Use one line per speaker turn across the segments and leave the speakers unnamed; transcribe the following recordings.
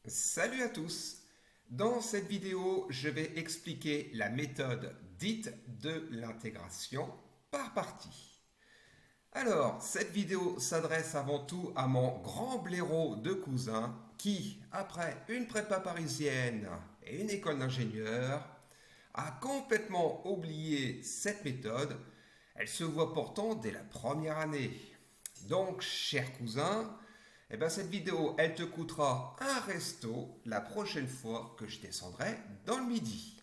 Salut à tous! Dans cette vidéo, je vais expliquer la méthode dite de l'intégration par partie. Alors, cette vidéo s'adresse avant tout à mon grand blaireau de cousin qui, après une prépa parisienne et une école d'ingénieur, a complètement oublié cette méthode. Elle se voit pourtant dès la première année. Donc, cher cousin, cette vidéo, elle te coûtera un resto la prochaine fois que je descendrai dans le midi.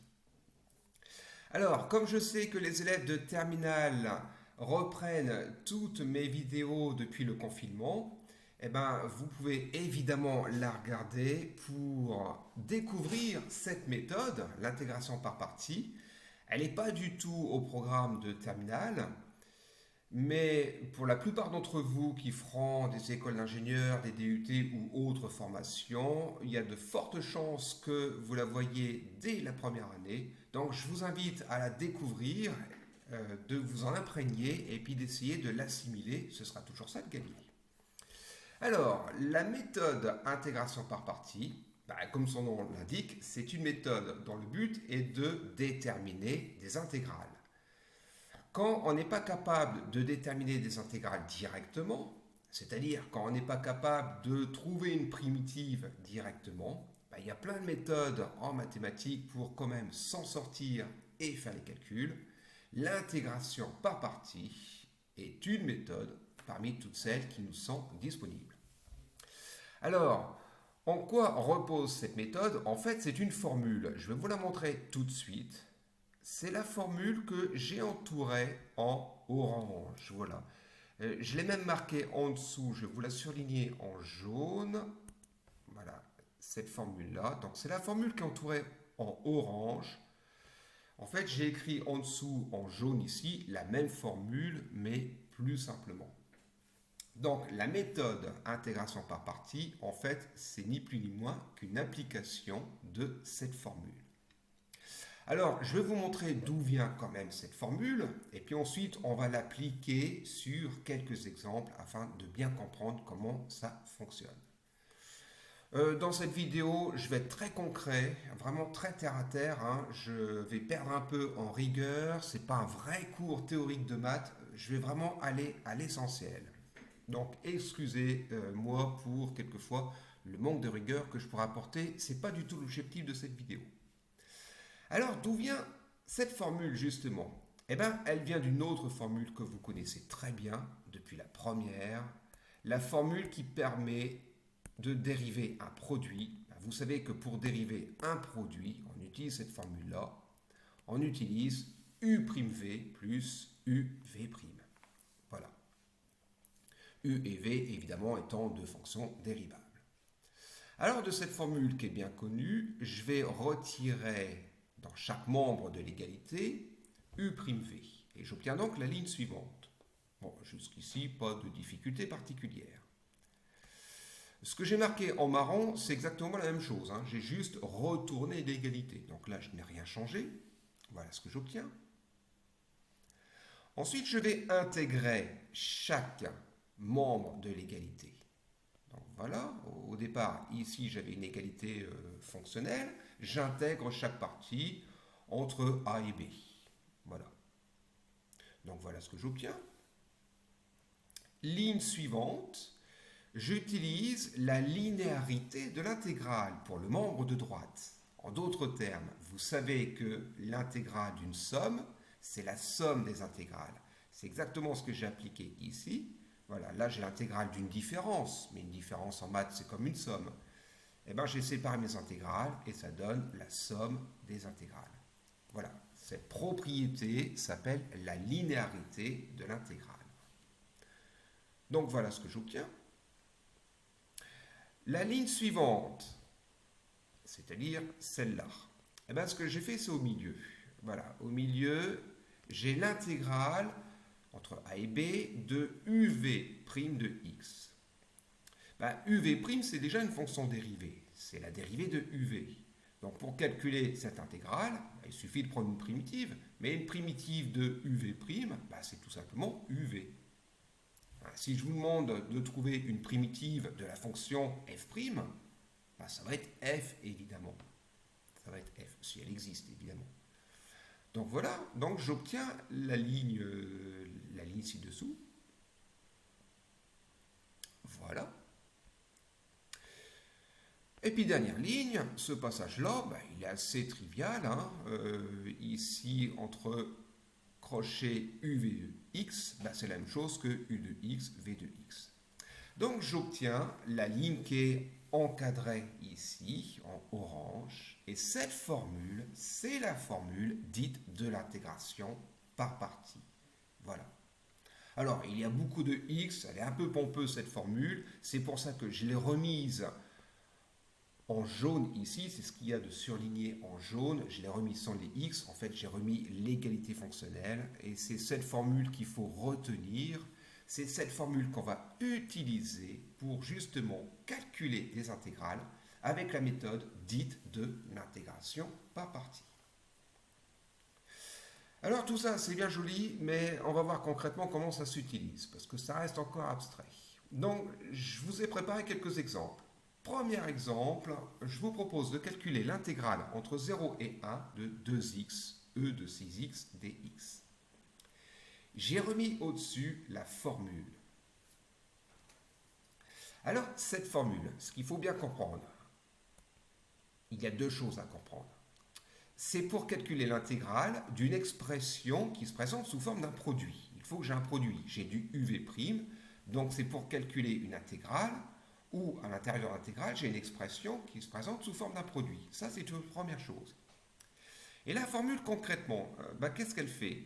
Alors, comme je sais que les élèves de terminale reprennent toutes mes vidéos depuis le confinement, vous pouvez évidemment la regarder pour découvrir cette méthode, l'intégration par partie. Elle n'est pas du tout au programme de terminale, mais pour la plupart d'entre vous qui feront des écoles d'ingénieurs, des DUT ou autres formations, il y a de fortes chances que vous la voyez dès la première année. Donc je vous invite à la découvrir, de vous en imprégner et puis d'essayer de l'assimiler. Ce sera toujours ça de gagner. Alors, la méthode intégration par partie, comme son nom l'indique, c'est une méthode dont le but est de déterminer des intégrales. Quand on n'est pas capable de déterminer des intégrales directement, c'est-à-dire quand on n'est pas capable de trouver une primitive directement, il y a plein de méthodes en mathématiques pour quand même s'en sortir et faire les calculs. L'intégration par partie est une méthode parmi toutes celles qui nous sont disponibles. Alors, en quoi repose cette méthode? En fait, c'est une formule. Je vais vous la montrer tout de suite. C'est la formule que j'ai entourée en orange. Voilà. Je l'ai même marquée en dessous. Je vais vous la surligner en jaune. Voilà, cette formule-là. Donc, c'est la formule qui est entourée en orange. En fait, j'ai écrit en dessous en jaune ici la même formule, mais plus simplement. Donc, la méthode intégration par partie, en fait, c'est ni plus ni moins qu'une application de cette formule. Alors, je vais vous montrer d'où vient quand même cette formule, et puis ensuite, on va l'appliquer sur quelques exemples afin de bien comprendre comment ça fonctionne. Dans cette vidéo, je vais être très concret, vraiment très terre à terre, hein. Je vais perdre un peu en rigueur, c'est pas un vrai cours théorique de maths, je vais vraiment aller à l'essentiel. Donc, excusez-moi pour quelquefois le manque de rigueur que je pourrais apporter, c'est pas du tout l'objectif de cette vidéo. Alors, d'où vient cette formule justement? Elle vient d'une autre formule que vous connaissez très bien depuis la première, la formule qui permet de dériver un produit. Vous savez que pour dériver un produit, on utilise cette formule-là. On utilise U'(V) plus UV'. Voilà. U et V, évidemment, étant deux fonctions dérivables. Alors, de cette formule qui est bien connue, je vais retirer dans chaque membre de l'égalité U'(V). Et j'obtiens donc la ligne suivante. Bon, jusqu'ici, pas de difficulté particulière. Ce que j'ai marqué en marron, c'est exactement la même chose, hein. J'ai juste retourné l'égalité. Donc là, je n'ai rien changé. Voilà ce que j'obtiens. Ensuite, je vais intégrer chaque membre de l'égalité. Donc voilà, au départ, ici, j'avais une égalité fonctionnelle. J'intègre chaque partie entre A et B. Voilà. Donc voilà ce que j'obtiens. Ligne suivante, j'utilise la linéarité de l'intégrale pour le membre de droite. En d'autres termes, vous savez que l'intégrale d'une somme, c'est la somme des intégrales. C'est exactement ce que j'ai appliqué ici. Voilà, là j'ai l'intégrale d'une différence, mais une différence en maths c'est comme une somme. J'ai séparé mes intégrales et ça donne la somme des intégrales. Voilà, cette propriété s'appelle la linéarité de l'intégrale. Donc voilà ce que j'obtiens. La ligne suivante, c'est-à-dire celle-là, ce que j'ai fait c'est au milieu. Voilà, au milieu, j'ai l'intégrale entre A et B de UV' de x. UV' c'est déjà une fonction dérivée, c'est la dérivée de UV. Donc pour calculer cette intégrale, il suffit de prendre une primitive, mais une primitive de UV', c'est tout simplement UV. Si je vous demande de trouver une primitive de la fonction f', Ben, ça va être f, évidemment. Ça va être f, si elle existe, évidemment. Donc voilà, donc j'obtiens la ligne ci-dessous. Voilà. Et puis dernière ligne, ce passage-là, ben, il est assez trivial. Hein. Ici, entre crochet U, V de X, ben, c'est la même chose que U de X, V de X. Donc j'obtiens la ligne qui est encadrée ici, en orange. Et cette formule, c'est la formule dite de l'intégration par partie. Voilà. Alors, il y a beaucoup de X, elle est un peu pompeuse cette formule, c'est pour ça que je l'ai remise en jaune ici, c'est ce qu'il y a de surligné en jaune, je l'ai remis sans les X, en fait j'ai remis l'égalité fonctionnelle, et c'est cette formule qu'il faut retenir, c'est cette formule qu'on va utiliser pour justement calculer les intégrales avec la méthode dite de l'intégration par partie. Alors tout ça c'est bien joli, mais on va voir concrètement comment ça s'utilise, parce que ça reste encore abstrait. Donc je vous ai préparé quelques exemples. Premier exemple, je vous propose de calculer l'intégrale entre 0 et 1 de 2x, e de 6x, dx. J'ai remis au-dessus la formule. Alors, cette formule, ce qu'il faut bien comprendre, il y a deux choses à comprendre. C'est pour calculer l'intégrale d'une expression qui se présente sous forme d'un produit. Il faut que j'ai un produit, j'ai du uv', donc c'est pour calculer une intégrale où à l'intérieur de l'intégrale, j'ai une expression qui se présente sous forme d'un produit. Ça, c'est une première chose. Et la formule, concrètement, qu'est-ce qu'elle fait?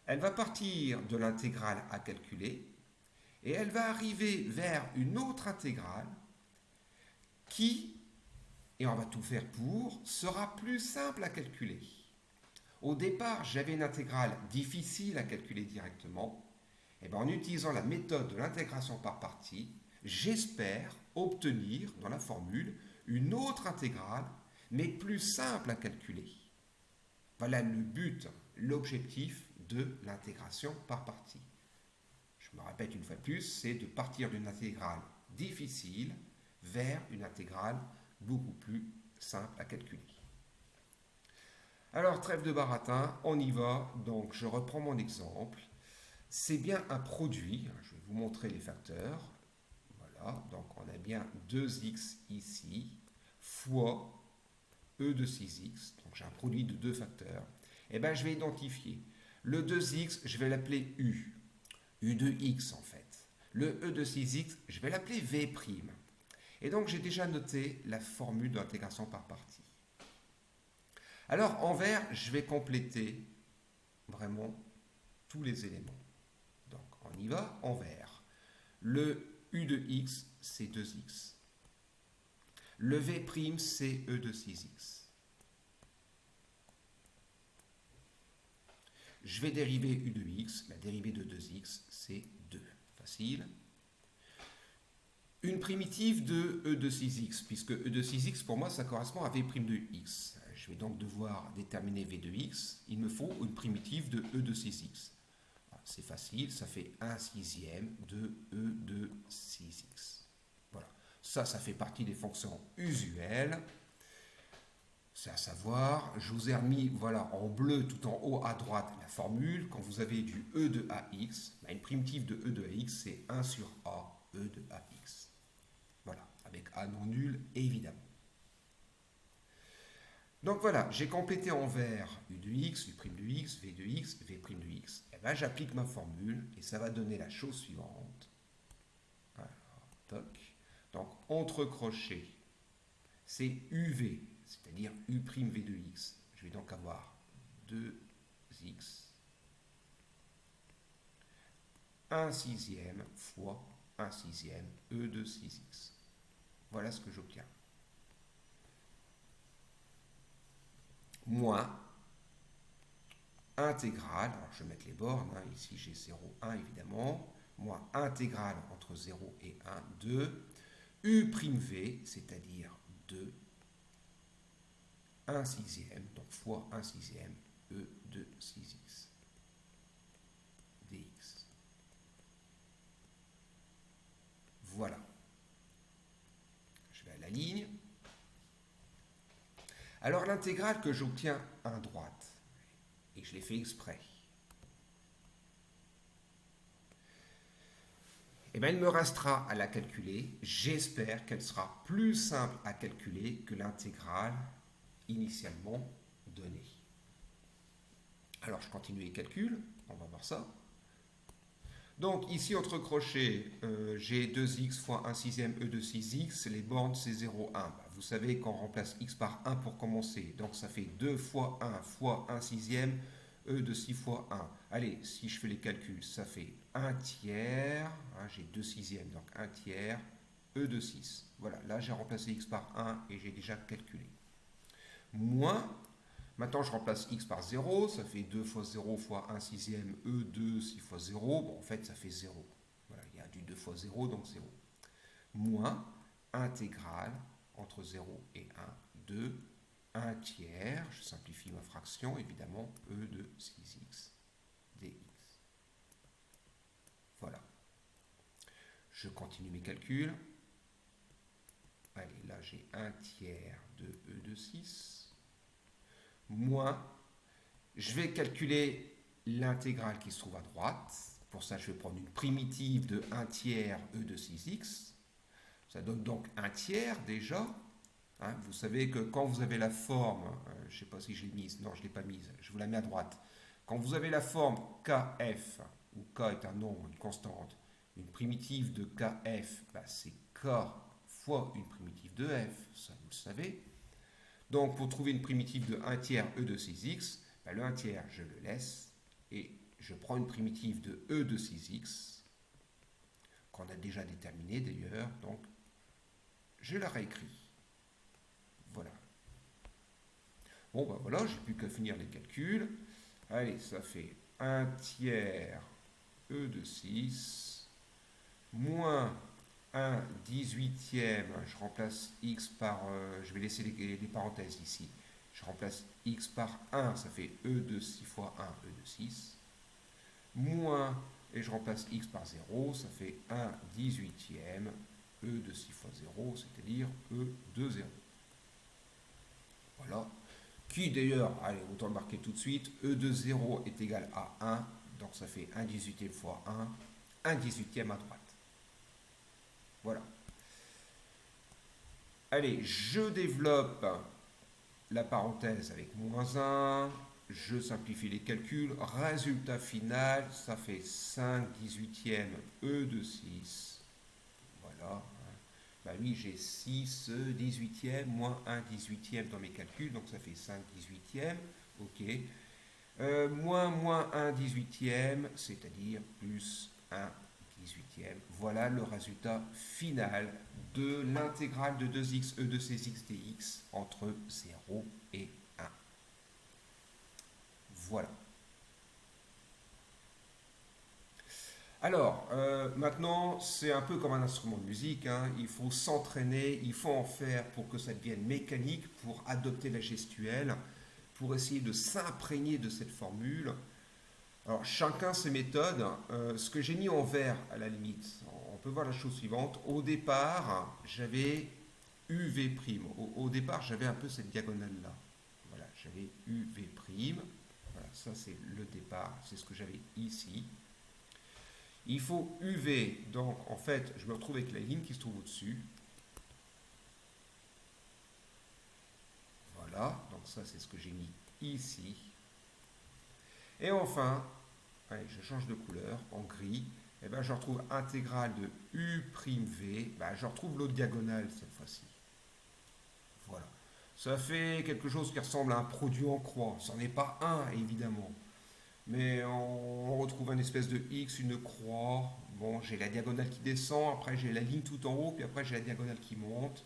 Elle va partir de l'intégrale à calculer et elle va arriver vers une autre intégrale qui, et on va tout faire pour, sera plus simple à calculer. Au départ, j'avais une intégrale difficile à calculer directement. Et bien, en utilisant la méthode de l'intégration par partie, j'espère obtenir dans la formule une autre intégrale, mais plus simple à calculer. Voilà le but, l'objectif de l'intégration par partie. Je me répète une fois de plus, c'est de partir d'une intégrale difficile vers une intégrale beaucoup plus simple à calculer. Alors, trêve de baratin, on y va. Donc, je reprends mon exemple. C'est bien un produit, je vais vous montrer les facteurs. Voilà, donc on a bien 2x ici, fois e de 6x, donc j'ai un produit de deux facteurs. Et bien je vais identifier le 2x, je vais l'appeler u de x en fait. Le e de 6x, je vais l'appeler v'. Et donc j'ai déjà noté la formule d'intégration par partie. Alors en vert, je vais compléter vraiment tous les éléments. Donc on y va en vert. Le u de x, c'est 2x. Le v', c'est e de 6x. Je vais dériver u de x. La dérivée de 2x, c'est 2. Facile. Une primitive de e de 6x, puisque e de 6x, pour moi, ça correspond à v' de x. Je vais donc devoir déterminer v de x. Il me faut une primitive de e de 6x. C'est facile, ça fait 1 sixième de e de 6x. Voilà. Ça fait partie des fonctions usuelles. C'est à savoir, je vous ai remis voilà, en bleu tout en haut à droite la formule. Quand vous avez du e de ax, une primitive de e de ax, c'est 1 sur a, e de ax. Voilà, avec a non nul, évidemment. Donc voilà, j'ai complété en vert u de x, u' de x, v de x, v' de x. Et bien j'applique ma formule et ça va donner la chose suivante. Alors, toc. Donc entre crochets, c'est uv, c'est-à-dire u'v de x. Je vais donc avoir 2x 1 sixième fois 1 sixième e de 6x. Voilà ce que j'obtiens. Moins intégrale, alors je vais mettre les bornes, hein, ici j'ai 0, 1 évidemment, moins intégrale entre 0 et 1, 2, u'v, c'est-à-dire 2, 1 sixième, donc fois 1 sixième, e de 6x, dx. Voilà. Je vais à la ligne. Alors l'intégrale que j'obtiens à droite, et je l'ai fait exprès, eh bien, il me restera à la calculer. J'espère qu'elle sera plus simple à calculer que l'intégrale initialement donnée. Alors, je continue les calculs. On va voir ça. Donc, ici, entre crochets, j'ai 2x fois 1 sixième e de 6x. Les bornes, c'est 0, 1. Vous savez qu'on remplace x par 1 pour commencer. Donc, ça fait 2 fois 1 fois 1 sixième e de 6 fois 1. Allez, si je fais les calculs, ça fait 1 tiers. Hein, j'ai 2 sixièmes, donc 1 tiers e de 6. Voilà, là, j'ai remplacé x par 1 et j'ai déjà calculé. Moins, maintenant je remplace x par 0, ça fait 2 fois 0 fois 1 sixième e2, 6 fois 0, bon en fait ça fait 0. Voilà, il y a du 2 fois 0, donc 0. Moins intégrale entre 0 et 1 de 1 tiers, je simplifie ma fraction évidemment, e de 6x dx. Voilà. Je continue mes calculs. Allez, là j'ai 1 tiers de e de 6. Moins, je vais calculer l'intégrale qui se trouve à droite. Pour ça, je vais prendre une primitive de 1 tiers e de 6x. Ça donne donc 1 tiers déjà. Hein, vous savez que quand vous avez la forme, je ne sais pas si je l'ai mise, non, je ne l'ai pas mise, je vous la mets à droite. Quand vous avez la forme kf, où k est un nombre, une constante, une primitive de kf, bah, c'est k fois une primitive de f, ça vous le savez. Donc, pour trouver une primitive de 1 tiers e de 6x, ben le 1 tiers, je le laisse et je prends une primitive de e de 6x, qu'on a déjà déterminée d'ailleurs, donc je la réécris. Voilà. Bon, ben voilà, j'ai plus qu'à finir les calculs. Allez, ça fait 1 tiers e de 6 moins 1 18e, je remplace x par, je vais laisser les parenthèses ici, je remplace x par 1, ça fait e de 6 fois 1, e de 6, moins, et je remplace x par 0, ça fait 1 18e, e de 6 fois 0, c'est-à-dire e de 0. Voilà. Qui d'ailleurs, allez, autant le marquer tout de suite, e de 0 est égal à 1, donc ça fait 1 18e fois 1 18e à droite. Voilà. Allez, je développe la parenthèse avec moins 1, je simplifie les calculs, résultat final, ça fait 5 18e e de 6. Voilà. Bah oui, j'ai 6 18e moins 1 18e dans mes calculs, donc ça fait 5 18e. Ok. Moins 1 18e, c'est-à-dire plus 1 18e. Voilà le résultat final de l'intégrale de 2x e de cx dx entre 0 et 1. Voilà. Alors, maintenant, c'est un peu comme un instrument de musique, hein. Il faut s'entraîner, il faut en faire pour que ça devienne mécanique, pour adopter la gestuelle, pour essayer de s'imprégner de cette formule. Alors, chacun ses méthodes. Ce que j'ai mis en vert, à la limite, on peut voir la chose suivante. Au départ, j'avais UV'. Au départ, j'avais un peu cette diagonale-là. Voilà, j'avais UV'. Voilà, ça c'est le départ, c'est ce que j'avais ici. Il faut UV, donc en fait, je me retrouve avec la ligne qui se trouve au-dessus. Voilà, donc ça c'est ce que j'ai mis ici. Et enfin, allez, je change de couleur en gris. Et ben, je retrouve intégrale de U'(V). Ben, je retrouve l'autre diagonale cette fois-ci. Voilà. Ça fait quelque chose qui ressemble à un produit en croix. Ce n'en est pas un, évidemment. Mais on retrouve une espèce de X, une croix. Bon, j'ai la diagonale qui descend, après j'ai la ligne tout en haut, puis après j'ai la diagonale qui monte.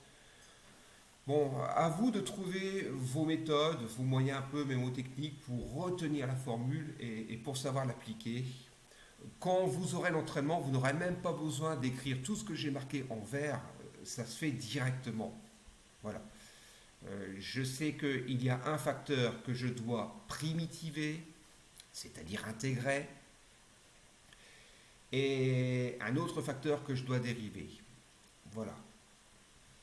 Bon, à vous de trouver vos méthodes, vos moyens un peu mémotechniques pour retenir la formule et pour savoir l'appliquer. Quand vous aurez l'entraînement, vous n'aurez même pas besoin d'écrire tout ce que j'ai marqué en vert, ça se fait directement. Voilà. Je sais qu'il y a un facteur que je dois primitiver, c'est-à-dire intégrer, et un autre facteur que je dois dériver. Voilà.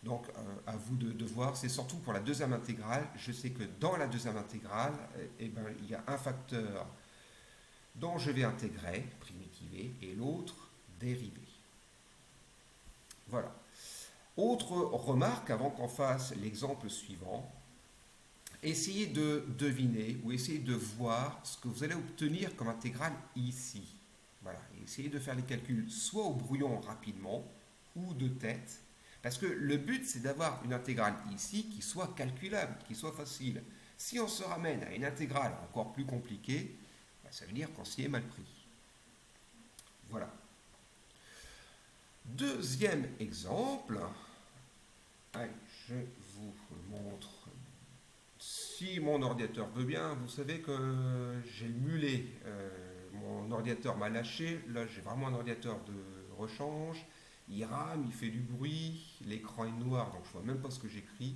Donc, à vous de voir, c'est surtout pour la deuxième intégrale. Je sais que dans la deuxième intégrale, eh ben, il y a un facteur dont je vais intégrer, primitiver, et l'autre, dériver. Voilà. Autre remarque avant qu'on fasse l'exemple suivant, essayez de deviner ou essayez de voir ce que vous allez obtenir comme intégrale ici. Voilà. Essayez de faire les calculs soit au brouillon rapidement ou de tête. Parce que le but, c'est d'avoir une intégrale ici qui soit calculable, qui soit facile. Si on se ramène à une intégrale encore plus compliquée, ça veut dire qu'on s'y est mal pris. Voilà. Deuxième exemple. Allez, je vous montre. Si mon ordinateur veut bien, vous savez que j'ai le mulet. Mon ordinateur m'a lâché. Là, j'ai vraiment un ordinateur de rechange. Il rame, il fait du bruit. L'écran est noir, donc je vois même pas ce que j'écris.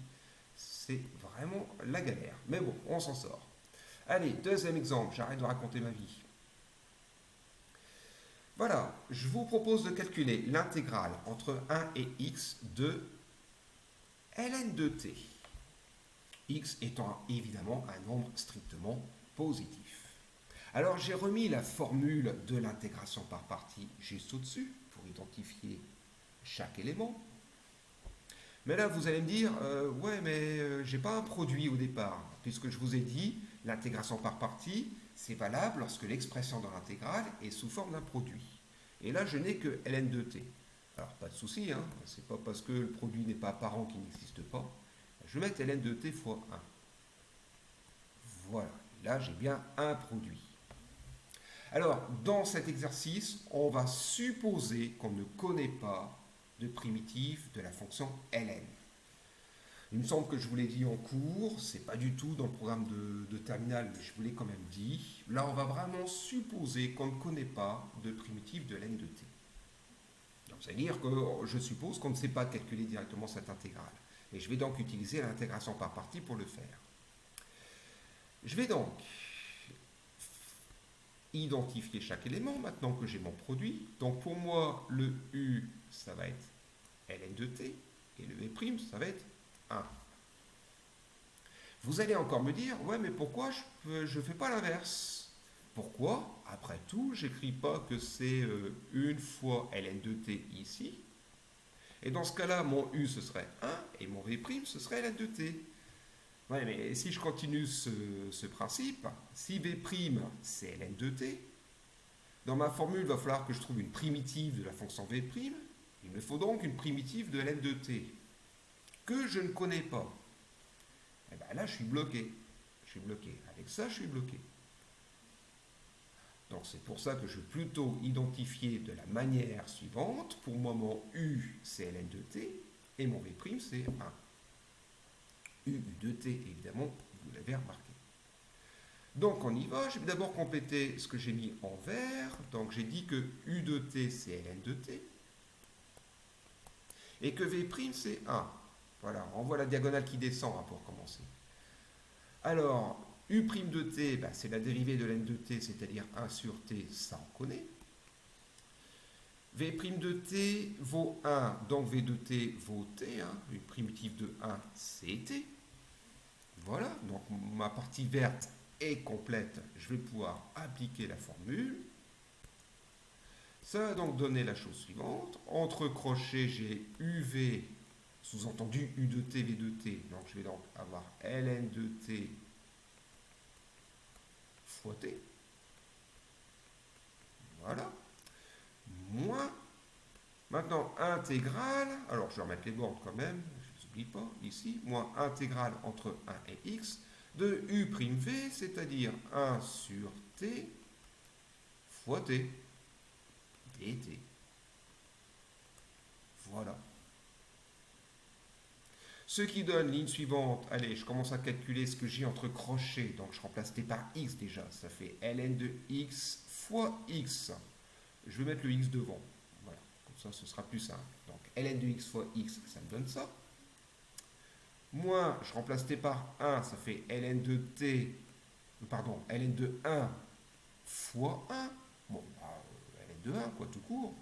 C'est vraiment la galère. Mais bon, on s'en sort. Allez, deuxième exemple. J'arrête de raconter ma vie. Voilà, je vous propose de calculer l'intégrale entre 1 et x de ln de t. X étant évidemment un nombre strictement positif. Alors j'ai remis la formule de l'intégration par partie juste au-dessus pour identifier chaque élément. Mais là vous allez me dire, ouais mais j'ai pas un produit au départ, puisque je vous ai dit l'intégration par partie, c'est valable lorsque l'expression dans l'intégrale est sous forme d'un produit. Et là je n'ai que ln de t. Alors pas de souci, hein, c'est pas parce que le produit n'est pas apparent qu'il n'existe pas. Je vais mettre ln de t fois 1. Voilà, là j'ai bien un produit. Alors, dans cet exercice, on va supposer qu'on ne connaît pas de primitive de la fonction ln. Il me semble que je vous l'ai dit en cours, c'est pas du tout dans le programme de terminale, mais je vous l'ai quand même dit. Là, on va vraiment supposer qu'on ne connaît pas de primitive de ln de t. C'est-à-dire que je suppose qu'on ne sait pas calculer directement cette intégrale. Et je vais donc utiliser l'intégration par partie pour le faire. Je vais donc identifier chaque élément maintenant que j'ai mon produit. Donc pour moi, le U, ça va être ln de t, et le V', ça va être 1. Vous allez encore me dire, ouais, mais pourquoi je ne fais pas l'inverse? Pourquoi? Après tout, j'écris pas que c'est une fois ln de t ici. Et dans ce cas-là, mon U, ce serait 1, et mon V', ce serait ln de t. Ouais, mais si je continue ce principe, si V', c'est ln de t, dans ma formule, il va falloir que je trouve une primitive de la fonction V'. Il me faut donc une primitive de ln de t, que je ne connais pas. Et bien là, je suis bloqué. Je suis bloqué. Avec ça, je suis bloqué. Donc c'est pour ça que je vais plutôt identifier de la manière suivante. Pour moi, mon U, c'est ln de t, et mon V', c'est 1. U de t, évidemment, vous l'avez remarqué. Donc on y va, je vais d'abord compléter ce que j'ai mis en vert. Donc j'ai dit que U de t, c'est ln de t, et que V', c'est 1. Voilà, on voit la diagonale qui descend hein, pour commencer. Alors, U' de t, bah, c'est la dérivée de ln de t, c'est-à-dire 1 sur t, ça on connaît. V' de t vaut 1, donc V de t vaut t, hein, une primitive de 1, c'est t. Voilà, donc ma partie verte est complète, je vais pouvoir appliquer la formule. Ça va donc donner la chose suivante. Entre crochets, j'ai UV, sous-entendu U de t, V de t. Donc je vais donc avoir ln de t fois t. Voilà. Moins. Maintenant, intégrale. Alors je vais remettre les bornes quand même, je ne oublie pas, ici. Moins intégrale entre 1 et x de U'V, c'est-à-dire 1 sur t fois t. dt. Voilà. Ce qui donne ligne suivante, allez, je commence à calculer ce que j'ai entre crochets, donc je remplace t par x déjà, ça fait ln de x fois x. Je vais mettre le x devant, voilà, comme ça ce sera plus simple. Donc ln de x fois x, ça me donne ça. Moins, je remplace t par 1, ça fait ln de t, pardon, ln de 1 fois 1. Bon, bah, ln de 1, quoi, tout court.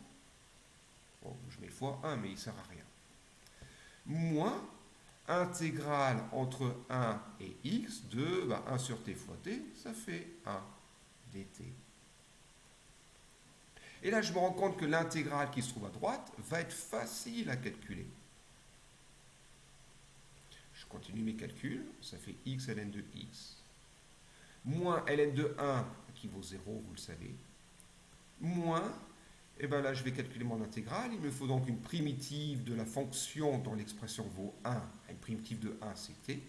Bon, je mets fois 1, mais il ne sert à rien. moins intégrale entre 1 et x de 1 sur t fois t, ça fait 1 dt. Et là, je me rends compte que l'intégrale qui se trouve à droite va être facile à calculer. Je continue mes calculs, ça fait x ln de x, moins ln de 1 qui vaut 0, vous le savez, moins, et bien là je vais calculer mon intégrale, il me faut donc une primitive de la fonction dont l'expression vaut 1, une primitive de 1 c'est t,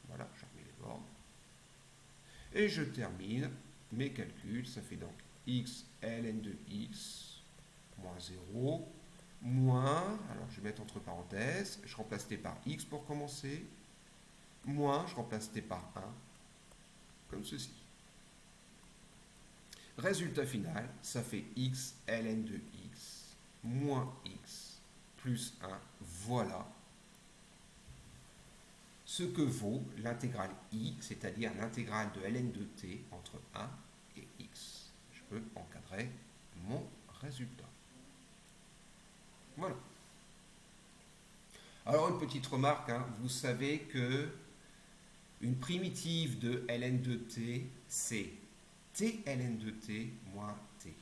voilà, je remets les bornes, et je termine mes calculs, ça fait donc x ln de x moins 0, moins, alors je vais mettre entre parenthèses, je remplace t par x pour commencer, moins, je remplace t par 1, comme ceci. Résultat final, ça fait x ln de x moins x plus 1. Voilà ce que vaut l'intégrale i, c'est-à-dire l'intégrale de ln de t entre 1 et x. Je peux encadrer mon résultat. Voilà. Alors une petite remarque, hein, vous savez que une primitive de ln de t, c'est t ln de t moins t.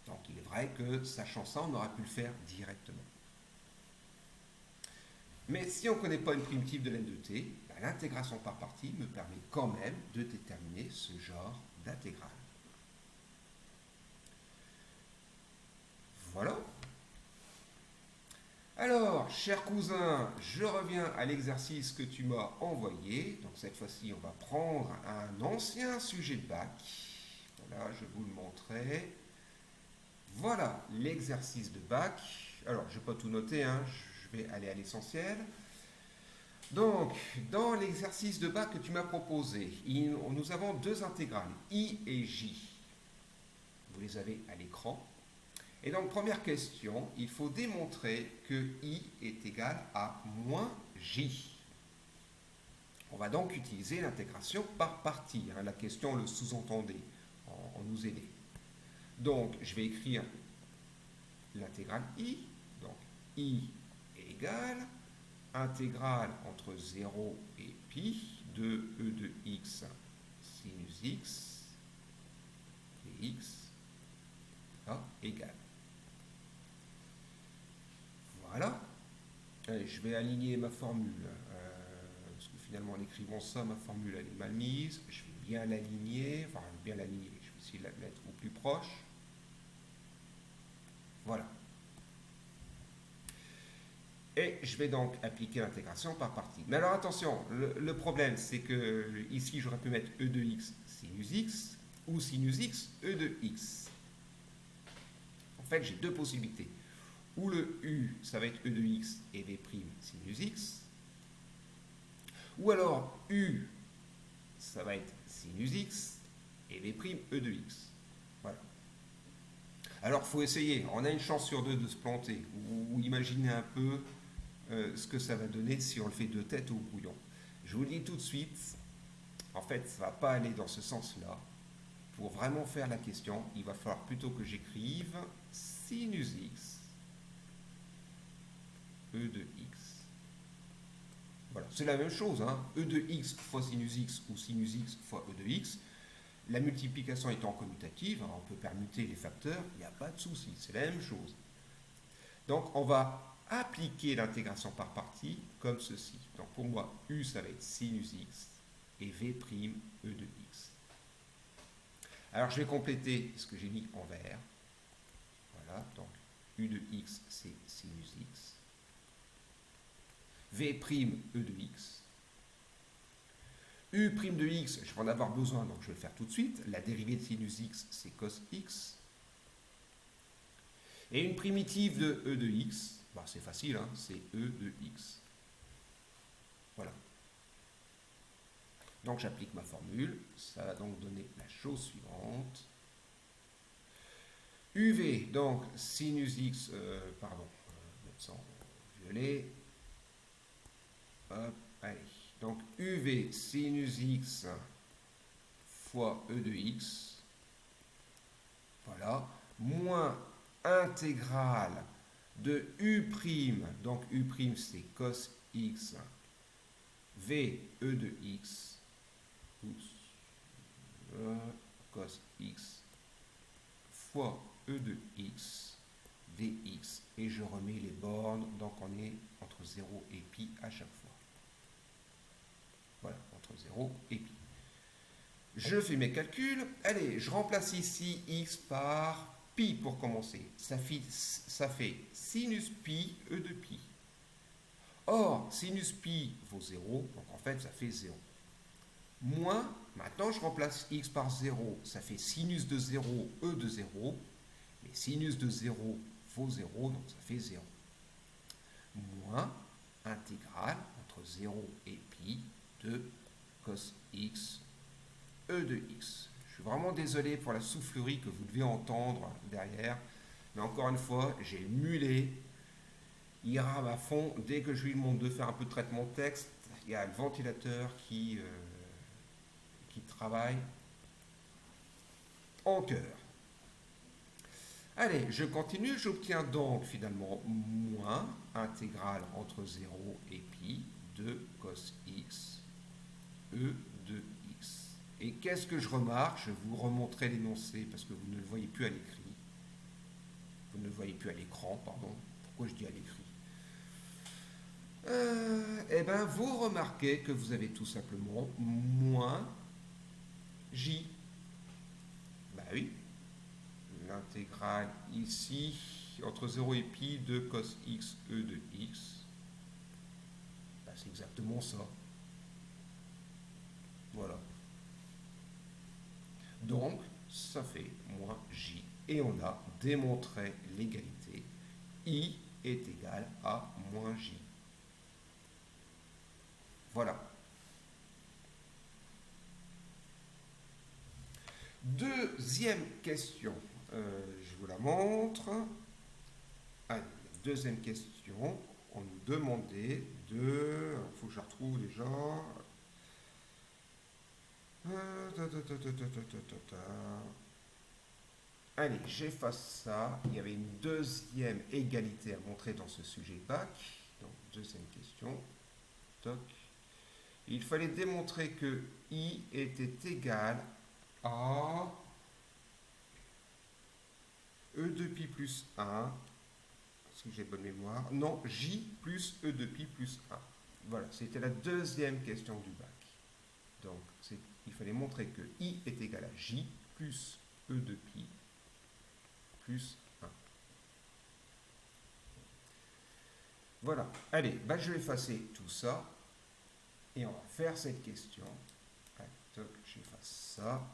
Donc il est vrai que, sachant ça, on aurait pu le faire directement. Mais si on ne connaît pas une primitive de ln de t, l'intégration par partie me permet quand même de déterminer ce genre d'intégrale. Voilà. Alors, cher cousin, je reviens à l'exercice que tu m'as envoyé. Donc cette fois-ci, on va prendre un ancien sujet de bac. Voilà, je vais vous le montrer. Voilà l'exercice de bac. Alors, je ne vais pas tout noter, hein, je vais aller à l'essentiel. Donc, dans l'exercice de bac que tu m'as proposé, nous avons deux intégrales, i et j. Vous les avez à l'écran. Et donc, première question, il faut démontrer que i est égal à moins j. On va donc utiliser l'intégration par partie. Hein, la question le sous-entendait en nous aider. Donc, je vais écrire l'intégrale i. Donc, i est égal intégrale entre 0 et pi de e de x sinus x dx égale. Voilà. Allez, je vais aligner ma formule. Parce que finalement, en écrivant ça, ma formule elle est mal mise. Je vais bien l'aligner. Enfin, bien l'aligner. Je vais essayer de la mettre au plus proche. Voilà. Et je vais donc appliquer l'intégration par partie. Mais alors attention, le problème c'est que ici j'aurais pu mettre e de x sinus x ou sinus x e de x. En fait j'ai deux possibilités. Ou le u ça va être e de x et v' sinus x. Ou alors u ça va être sinus x et v' e de x. Voilà. Alors il faut essayer, on a une chance sur deux de se planter. Ou imaginez un peu ce que ça va donner si on le fait de tête au brouillon. Je vous le dis tout de suite, en fait, ça ne va pas aller dans ce sens-là. Pour vraiment faire la question, il va falloir plutôt que j'écrive sinus x, e de x. Voilà, c'est la même chose, hein. E de x fois sinus x ou sinus x fois e de x. La multiplication étant commutative, hein, on peut permuter les facteurs, il n'y a pas de souci, c'est la même chose. Donc, on va appliquer l'intégration par partie comme ceci. Donc pour moi, u ça va être sinus x et v' e de x. Alors je vais compléter ce que j'ai mis en vert. Voilà, donc u de x c'est sinus x. v' e de x. u' de x, je vais en avoir besoin, donc je vais le faire tout de suite. La dérivée de sinus x c'est cos x. Et une primitive de e de x, bah, c'est facile, hein, c'est e de x. Voilà. Donc j'applique ma formule, ça va donc donner la chose suivante. UV, donc sinus x, mettre ça en violet. Hop, allez. Donc UV sinus x fois e de x. Voilà. Moins intégrale de U', donc U' c'est cos x, V, E de x, cos x fois E de x, dx, et je remets les bornes, donc on est entre 0 et pi à chaque fois. Voilà, entre 0 et pi. Je fais mes calculs. Allez, je remplace ici x par pi pour commencer. Ça fait sinus pi, E de pi. Or, sinus pi vaut 0, donc en fait, ça fait 0. Moins, maintenant je remplace x par 0, ça fait sinus de 0, E de 0. Mais sinus de 0 vaut 0, donc ça fait 0. Moins intégrale entre 0 et pi de cos x, E de x. Je suis vraiment désolé pour la soufflerie que vous devez entendre derrière. Mais encore une fois, j'ai le mulet. Il rame à fond. Dès que je lui demande de faire un peu de traitement de texte, il y a le ventilateur qui travaille en cœur. Allez, je continue. J'obtiens donc finalement moins intégrale entre 0 et pi de cos x, E de x. Et qu'est-ce que je remarque? Je vous remontrerai l'énoncé parce que vous ne le voyez plus à l'écrit. Vous ne le voyez plus à l'écran, pardon. Pourquoi je dis à l'écrit? Eh bien, vous remarquez que vous avez tout simplement moins j. Bah oui. L'intégrale ici, entre 0 et pi de cos x, E de x. Bah, c'est exactement ça. Voilà. Donc, ça fait moins j. Et on a démontré l'égalité. I est égal à moins j. Voilà. Deuxième question. Je vous la montre. Allez, deuxième question. On nous demandait de... Il faut que je la retrouve déjà. Allez, j'efface ça. Il y avait une deuxième égalité à montrer dans ce sujet bac. Donc, deuxième question. Toc. Il fallait démontrer que I était égal à E de pi plus 1. Si j'ai bonne mémoire. Non, J plus E de pi plus 1. Voilà, c'était la deuxième question du bac. Donc, il fallait montrer que I est égal à J plus E de pi plus 1. Voilà. Allez, bah, je vais effacer tout ça. Et on va faire cette question. Allez, j'efface ça.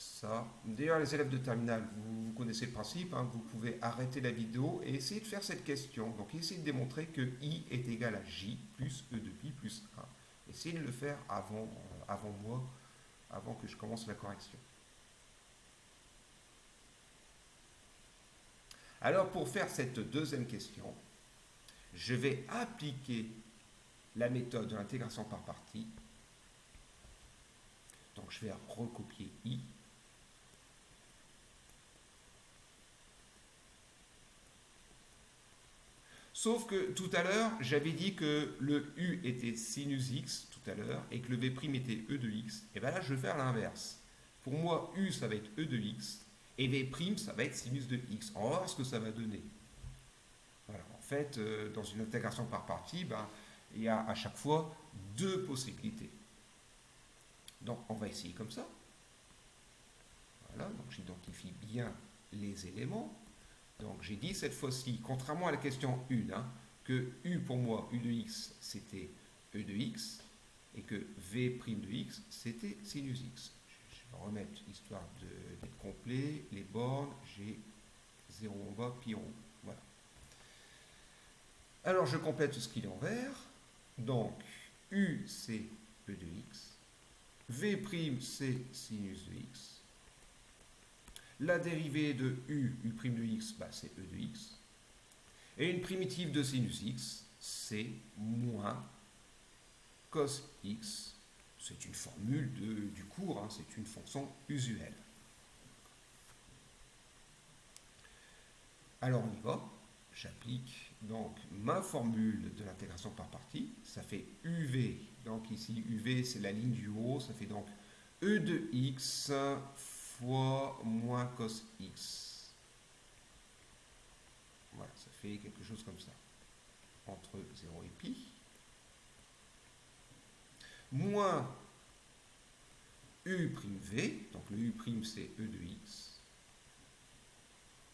Ça. D'ailleurs, les élèves de terminale, vous connaissez le principe. Hein, vous pouvez arrêter la vidéo et essayer de faire cette question. Donc, essayez de démontrer que I est égal à J plus E de pi plus 1. Essayez de le faire avant moi, avant que je commence la correction. Alors, pour faire cette deuxième question, je vais appliquer la méthode de l'intégration par partie. Donc, je vais recopier I. Sauf que tout à l'heure, j'avais dit que le U était sinus x tout à l'heure et que le V' était E de x. Et bien là, je vais faire l'inverse. Pour moi, U, ça va être E de x et V', ça va être sinus de x. On va voir ce que ça va donner. Voilà. En fait, dans une intégration par partie, il y a à chaque fois deux possibilités. Donc, on va essayer comme ça. Voilà, donc j'identifie bien les éléments. Donc j'ai dit cette fois-ci, contrairement à la question 1, hein, que U pour moi, U de x, c'était E de x, et que V' de x, c'était sinus x. Je vais remettre, histoire d'être complet, les bornes, j'ai 0 en bas, pi en haut. Voilà. Alors je complète ce qu'il est en vert. Donc U c'est E de x, V' c'est sinus de x. La dérivée de U de x, c'est E de x. Et une primitive de sinus x, c'est moins cos x. C'est une formule du cours, hein, c'est une fonction usuelle. Alors on y va. j'applique donc ma formule de l'intégration par partie. Ça fait UV. Donc ici, UV, c'est la ligne du haut. Ça fait donc E de x fois moins cos x. Voilà, ça fait quelque chose comme ça. Entre 0 et pi. Moins u'v. Donc le u' c'est E de x.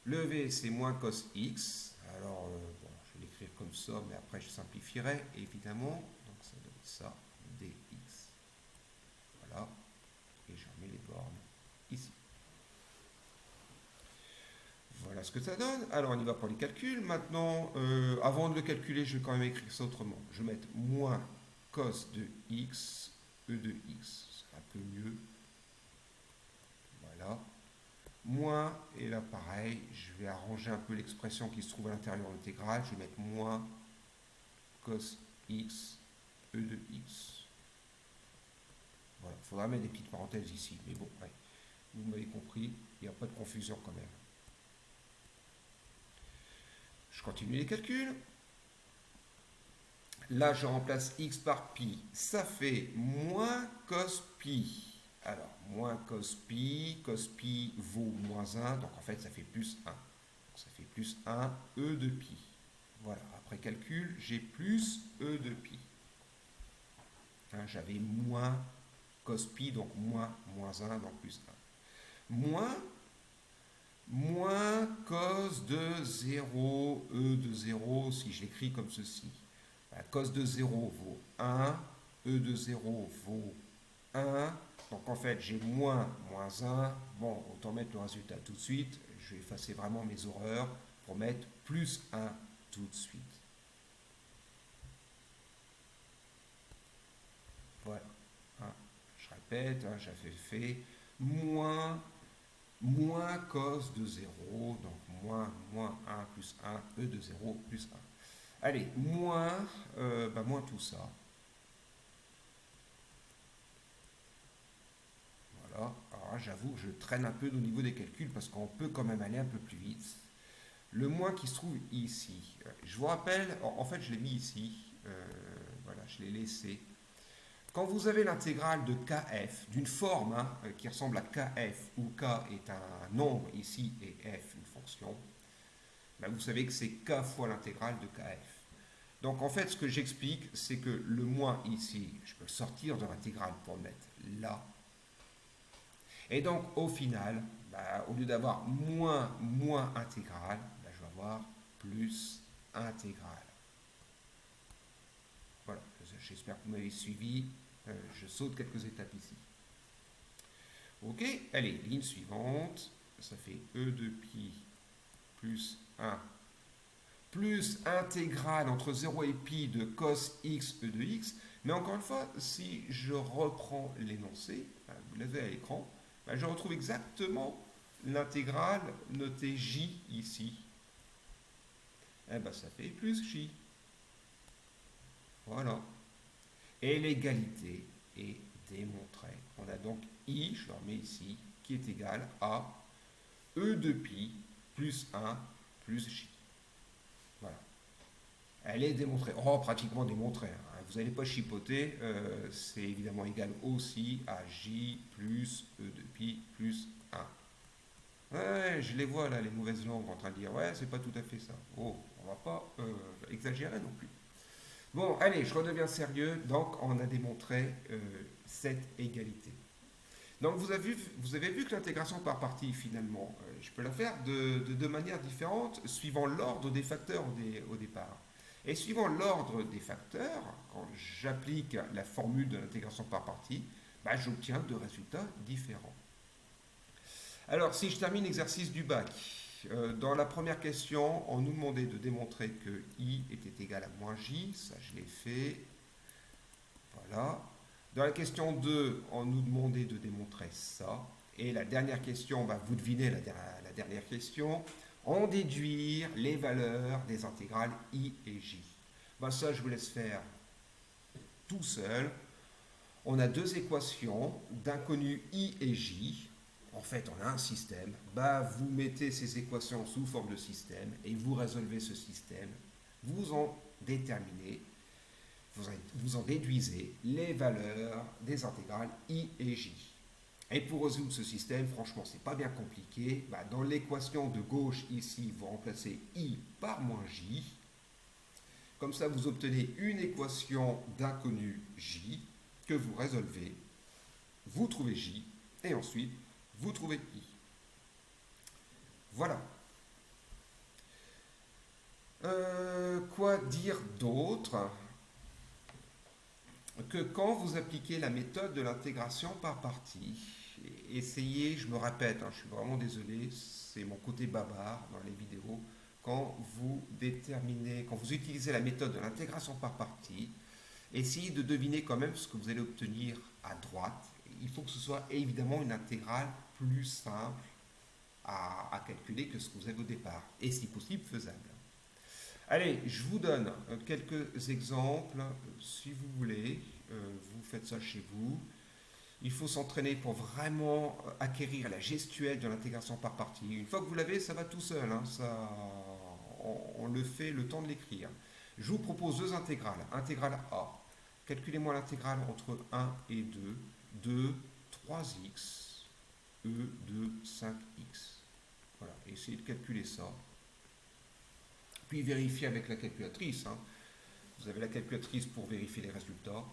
Le v c'est moins cos x. Alors, bon, je vais l'écrire comme ça, mais après je simplifierai, évidemment. Donc ça donne ça, dx. Voilà. Et je remets les bornes ici. Voilà ce que ça donne. Alors on y va pour les calculs. Maintenant, avant de le calculer, je vais quand même écrire ça autrement. Je vais mettre moins cos de x, E de x. C'est un peu mieux. Voilà. Moins, et là pareil, je vais arranger un peu l'expression qui se trouve à l'intérieur de l'intégrale. Je vais mettre moins cos x, E de x. Voilà, il faudra mettre des petites parenthèses ici. Mais bon, ouais, vous m'avez compris, il n'y a pas de confusion quand même. Je continue les calculs. Là, je remplace x par pi. Ça fait moins cos pi. Alors, moins cos pi vaut moins 1, donc en fait, ça fait plus 1. Donc, ça fait plus 1 E de pi. Voilà, après calcul, j'ai plus E de pi. Hein, j'avais moins cos pi, donc moins 1, donc plus 1. Moins cos de 0, E de 0, si je l'écris comme ceci. Cos de 0 vaut 1, E de 0 vaut 1. Donc en fait, j'ai moins 1. Bon, autant mettre le résultat tout de suite. Je vais effacer vraiment mes horreurs pour mettre plus 1 tout de suite. Voilà. Hein, je répète, hein, j'avais fait moins cos de 0. Donc moins 1 plus 1, E de 0 plus 1. Allez, moins tout ça. Voilà. Alors j'avoue, je traîne un peu au niveau des calculs parce qu'on peut quand même aller un peu plus vite. Le moins qui se trouve ici. Je vous rappelle, en fait je l'ai mis ici. Voilà, je l'ai laissé. Quand vous avez l'intégrale de kf, d'une forme qui ressemble à kf, où k est un nombre ici et f une fonction, vous savez que c'est k fois l'intégrale de kf. Donc en fait, ce que j'explique, c'est que le moins ici, je peux le sortir de l'intégrale pour le mettre là. Et donc au final, au lieu d'avoir moins intégrale, je vais avoir plus intégrale. Voilà, j'espère que vous m'avez suivi. Je saute quelques étapes ici. Ok, allez, ligne suivante. Ça fait E de pi plus 1 plus intégrale entre 0 et pi de cos x E de x. Mais encore une fois, si je reprends l'énoncé, vous l'avez à l'écran, je retrouve exactement l'intégrale notée j ici. Ça fait plus j. Voilà. Et l'égalité est démontrée. On a donc i, je le remets ici, qui est égal à E de pi plus 1 plus j. Voilà. Elle est démontrée. Oh, pratiquement démontrée. Hein. Vous n'allez pas chipoter. C'est évidemment égal aussi à j plus E de pi plus 1. Ouais, je les vois là, les mauvaises langues en train de dire ouais, c'est pas tout à fait ça. Oh, on va pas exagérer non plus. Bon, allez, je redeviens sérieux. Donc, on a démontré cette égalité. Donc, vous avez vu que l'intégration par partie, finalement, je peux la faire de manière différente suivant l'ordre des facteurs au départ. Et suivant l'ordre des facteurs, quand j'applique la formule de l'intégration par partie, j'obtiens deux résultats différents. Alors, si je termine l'exercice du bac, dans la première question, on nous demandait de démontrer que i était égal à moins j, ça je l'ai fait. Voilà. Dans la question 2, on nous demandait de démontrer ça. Et la dernière question, vous devinez la dernière question, en déduire les valeurs des intégrales i et j. Ça, je vous laisse faire tout seul. On a deux équations d'inconnus i et j. en fait, on a un système, vous mettez ces équations sous forme de système et vous résolvez ce système. Vous en déterminez, vous en déduisez les valeurs des intégrales i et j. Et pour résoudre ce système, franchement, c'est pas bien compliqué. Dans l'équation de gauche, ici, vous remplacez i par moins j. Comme ça, vous obtenez une équation d'inconnu j que vous résolvez. Vous trouvez j et ensuite, vous trouvez i. Voilà. Quoi dire d'autre que quand vous appliquez la méthode de l'intégration par partie, essayez, je me répète, je suis vraiment désolé, c'est mon côté bavard dans les vidéos, quand vous utilisez la méthode de l'intégration par partie, essayez de deviner quand même ce que vous allez obtenir à droite. Il faut que ce soit évidemment une intégrale plus simple à calculer que ce que vous avez au départ, et si possible faisable. Allez, je vous donne quelques exemples, si vous voulez, vous faites ça chez vous. Il faut s'entraîner pour vraiment acquérir la gestuelle de l'intégration par partie. Une fois que vous l'avez, ça va tout seul, on le fait le temps de l'écrire. Je vous propose deux intégrales. Intégrale A, calculez-moi l'intégrale entre 1 et 2 de 3x, e de 5x. Voilà, essayez de calculer ça. Puis vérifiez avec la calculatrice. Vous avez la calculatrice pour vérifier les résultats.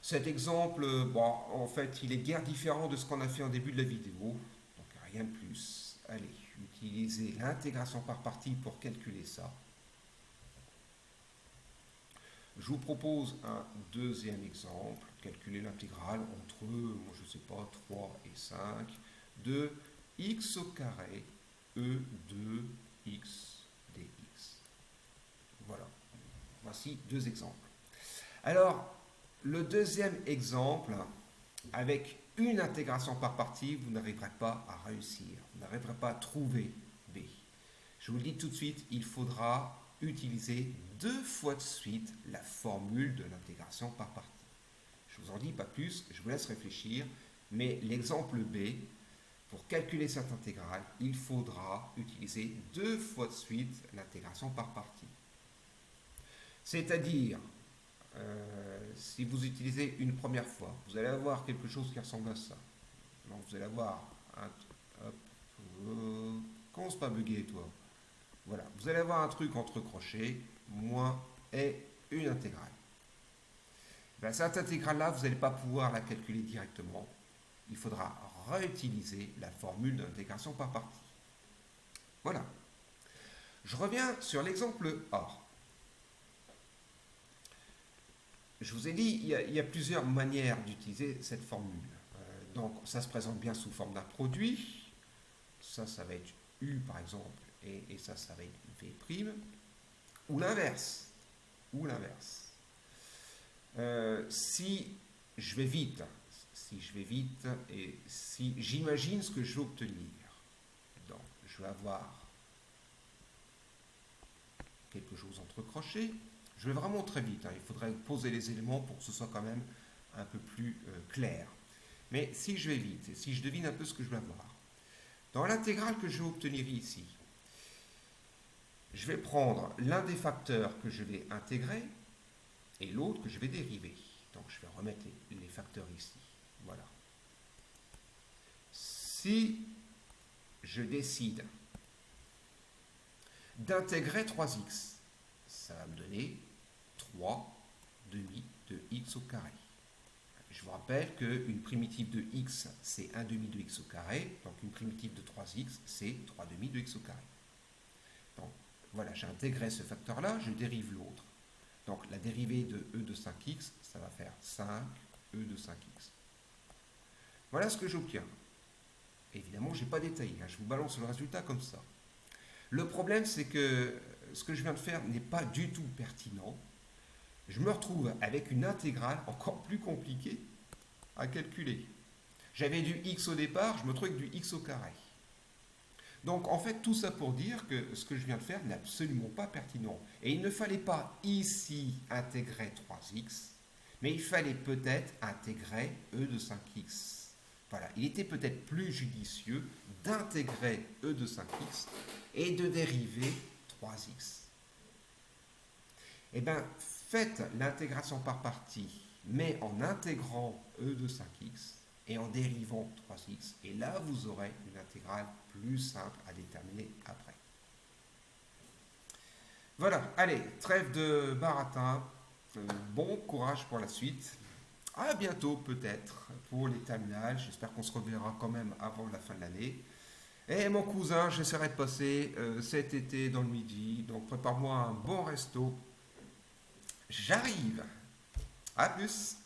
Cet exemple, en fait, il est guère différent de ce qu'on a fait en début de la vidéo. Donc rien de plus. Allez, utilisez l'intégration par partie pour calculer ça. Je vous propose un deuxième exemple. Calculer l'intégrale entre, je ne sais pas, 3 et 5 de x au carré e de x dx. Voilà. Voici deux exemples. Alors, le deuxième exemple, avec une intégration par partie, vous n'arriverez pas à réussir. Vous n'arriverez pas à trouver b. Je vous le dis tout de suite, il faudra utiliser deux fois de suite la formule de l'intégration par partie. Je ne vous en dis pas plus, je vous laisse réfléchir, mais l'exemple B, pour calculer cette intégrale, il faudra utiliser deux fois de suite l'intégration par partie. C'est-à-dire, si vous utilisez une première fois, vous allez avoir quelque chose qui ressemble à ça. Donc vous allez avoir commence pas à bugger toi. Voilà, vous allez avoir un truc entre crochets, moins et une intégrale. Cette intégrale-là, vous n'allez pas pouvoir la calculer directement. Il faudra réutiliser la formule de l'intégration par partie. Voilà. Je reviens sur l'exemple A. Je vous ai dit, il y a plusieurs manières d'utiliser cette formule. Donc, ça se présente bien sous forme d'un produit. Ça va être U, par exemple, et ça va être V'. Ou l'inverse. Si je vais vite, et si j'imagine ce que je vais obtenir, donc je vais avoir quelque chose entre crochets. Je vais vraiment très vite, il faudrait poser les éléments pour que ce soit quand même un peu plus clair. Mais si je vais vite, et si je devine un peu ce que je vais avoir, dans l'intégrale que je vais obtenir ici, je vais prendre l'un des facteurs que je vais intégrer et l'autre que je vais dériver. Donc je vais remettre les facteurs ici. Voilà. Si je décide d'intégrer 3x, ça va me donner 3 demi de x au carré. Je vous rappelle qu'une primitive de x, c'est 1 demi de x au carré. Donc une primitive de 3x, c'est 3 demi de x au carré. Donc voilà, j'ai intégré ce facteur-là, je dérive l'autre. Donc la dérivée de e de 5x, ça va faire 5 e de 5x. Voilà ce que j'obtiens. Évidemment, je n'ai pas détaillé, je vous balance le résultat comme ça. Le problème, c'est que ce que je viens de faire n'est pas du tout pertinent. Je me retrouve avec une intégrale encore plus compliquée à calculer. J'avais du x au départ, je me trouve avec du x au carré. Donc en fait, tout ça pour dire que ce que je viens de faire n'est absolument pas pertinent. Et il ne fallait pas ici intégrer 3x, mais il fallait peut-être intégrer e de 5x. Voilà, il était peut-être plus judicieux d'intégrer e de 5x et de dériver 3x. Eh bien, faites l'intégration par partie, mais en intégrant e de 5x et en dérivant 3x. Et là, vous aurez une intégrale plus simple à déterminer après. Voilà, allez, trêve de baratin. Bon courage pour la suite. À bientôt peut-être pour les terminales. J'espère qu'on se reverra quand même avant la fin de l'année. Et mon cousin, j'essaierai de passer cet été dans le midi. Donc prépare-moi un bon resto. J'arrive. À plus.